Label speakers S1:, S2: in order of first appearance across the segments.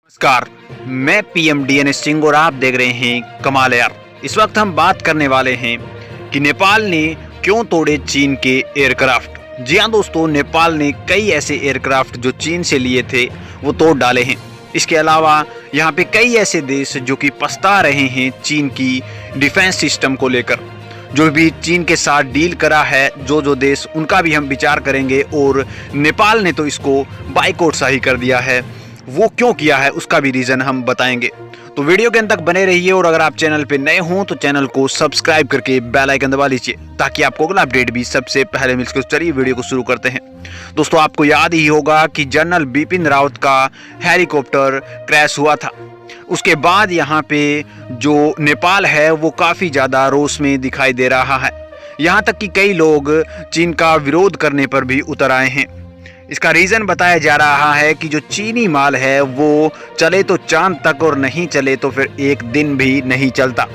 S1: नमस्कार, मैं PM DNS Singh और आप देख रहे हैं कमाल यार। इस वक्त हम बात करने वाले हैं कि नेपाल ने क्यों तोड़े चीन के एयरक्राफ्ट। जी हाँ दोस्तों, नेपाल ने कई ऐसे एयरक्राफ्ट जो चीन से लिए थे वो तोड़ डाले हैं। इसके अलावा यहाँ पे कई ऐसे देश जो कि पछता रहे हैं चीन की डिफेंस सिस्टम को लेकर। जो भी चीन के साथ डील करा है जो देश, उनका भी हम विचार करेंगे। और नेपाल ने तो इसको बाइकआउट सा ही कर दिया है, वो क्यों किया है उसका भी रीज़न हम बताएंगे। तो वीडियो के अंत तक बने रहिए और अगर आप चैनल पे नए हों तो चैनल को सब्सक्राइब करके बेल आइकन दबा लीजिए ताकि आपको अगला अपडेट भी सबसे पहले मिल सके। चलिए वीडियो को शुरू करते हैं। दोस्तों, आपको याद ही होगा कि जनरल बिपिन रावत का हेलीकॉप्टर क्रैश हुआ था। उसके बाद यहाँ पे जो नेपाल है वो काफ़ी ज़्यादा रोष में दिखाई दे रहा है। यहाँ तक कि कई लोग चीन का विरोध करने पर भी उतर आए हैं। इसका रीज़न बताया जा रहा है कि जो चीनी माल है वो चले तो चांद तक और नहीं चले तो फिर एक दिन भी नहीं चलता,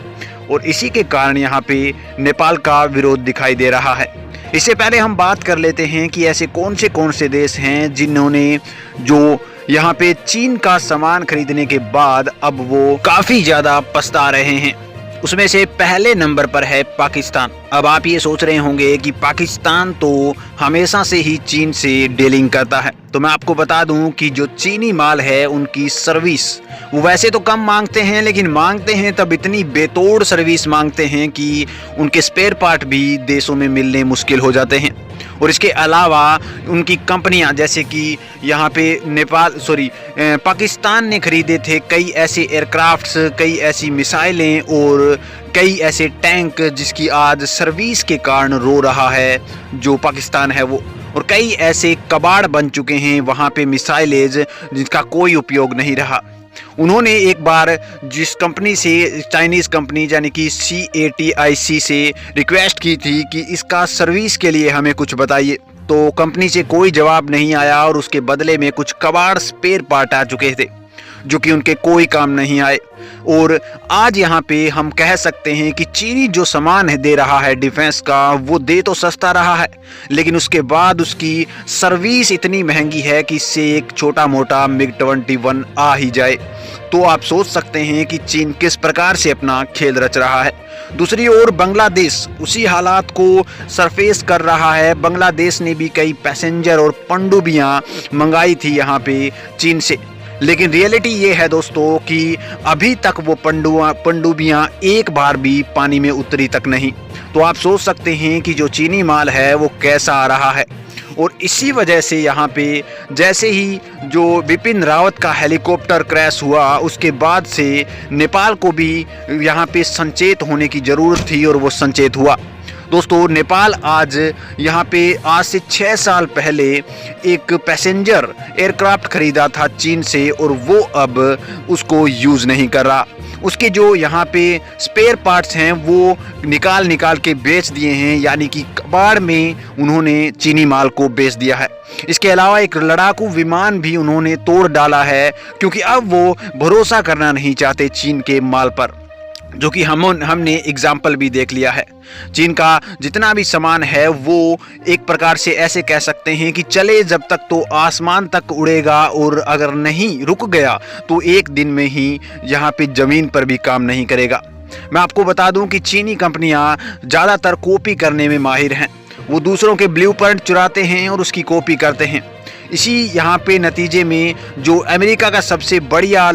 S1: और इसी के कारण यहाँ पे नेपाल का विरोध दिखाई दे रहा है। इससे पहले हम बात कर लेते हैं कि ऐसे कौन से देश हैं जिन्होंने जो यहाँ पे चीन का सामान खरीदने के बाद अब वो काफ़ी ज़्यादा पछता रहे हैं। उसमें से पहले नंबर पर है पाकिस्तान। अब आप ये सोच रहे होंगे कि पाकिस्तान तो हमेशा से ही चीन से डीलिंग करता है। तो मैं आपको बता दूं कि जो चीनी माल है उनकी सर्विस वो वैसे तो कम मांगते हैं, लेकिन मांगते हैं तब इतनी बेतोड़ सर्विस मांगते हैं कि उनके स्पेयर पार्ट भी देशों में मिलने मुश्किल हो जाते हैं। और इसके अलावा उनकी कंपनियां, जैसे कि यहाँ पे पाकिस्तान ने खरीदे थे कई ऐसे एयरक्राफ्ट्स, कई ऐसी मिसाइलें और कई ऐसे टैंक जिसकी आज सर्विस के कारण रो रहा है जो पाकिस्तान है वो। और कई ऐसे कबाड़ बन चुके हैं वहाँ पे मिसाइलेज जिनका कोई उपयोग नहीं रहा। उन्होंने एक बार जिस कंपनी से, चाइनीज़ कंपनी यानी कि CATIC से रिक्वेस्ट की थी कि इसका सर्विस के लिए हमें कुछ बताइए, तो कंपनी से कोई जवाब नहीं आया और उसके बदले में कुछ कबाड़ स्पेयर पार्ट आ चुके थे जो कि उनके कोई काम नहीं आए। और आज यहाँ पे हम कह सकते हैं कि चीनी जो सामान है दे रहा है डिफेंस का, वो दे तो सस्ता रहा है, लेकिन उसके बाद उसकी सर्विस इतनी महंगी है कि इससे एक छोटा मोटा MiG-21 आ ही जाए। तो आप सोच सकते हैं कि चीन किस प्रकार से अपना खेल रच रहा है। दूसरी ओर बांग्लादेश उसी हालात को सरफेस कर रहा है। बांग्लादेश ने भी कई पैसेंजर और पनडुब्बियाँ मंगाई थी यहाँ पे चीन से, लेकिन रियलिटी ये है दोस्तों कि अभी तक वो पनडुब्बियाँ एक बार भी पानी में उतरी तक नहीं। तो आप सोच सकते हैं कि जो चीनी माल है वो कैसा आ रहा है। और इसी वजह से यहाँ पे जैसे ही जो बिपिन रावत का हेलीकॉप्टर क्रैश हुआ उसके बाद से नेपाल को भी यहाँ पे संचेत होने की ज़रूरत थी और वो संचेत हुआ। दोस्तों, नेपाल आज यहाँ पे आज से 6 साल पहले एक पैसेंजर एयरक्राफ्ट खरीदा था चीन से और वो अब उसको यूज़ नहीं कर रहा। उसके जो यहाँ पे स्पेयर पार्ट्स हैं वो निकाल के बेच दिए हैं, यानी कि कबाड़ में उन्होंने चीनी माल को बेच दिया है। इसके अलावा एक लड़ाकू विमान भी उन्होंने तोड़ डाला है क्योंकि अब वो भरोसा करना नहीं चाहते चीन के माल पर, जो कि हमने एग्जाम्पल भी देख लिया है। चीन का जितना भी सामान है वो एक प्रकार से ऐसे कह सकते हैं कि चले जब तक तो आसमान तक उड़ेगा, और अगर नहीं रुक गया तो एक दिन में ही यहाँ पे ज़मीन पर भी काम नहीं करेगा। मैं आपको बता दूं कि चीनी कंपनियाँ ज़्यादातर कॉपी करने में माहिर हैं। वो दूसरों के ब्लूप्रिंट चुराते हैं और उसकी कॉपी करते हैं। इसी यहाँ पे नतीजे में जो अमेरिका का सबसे बढ़िया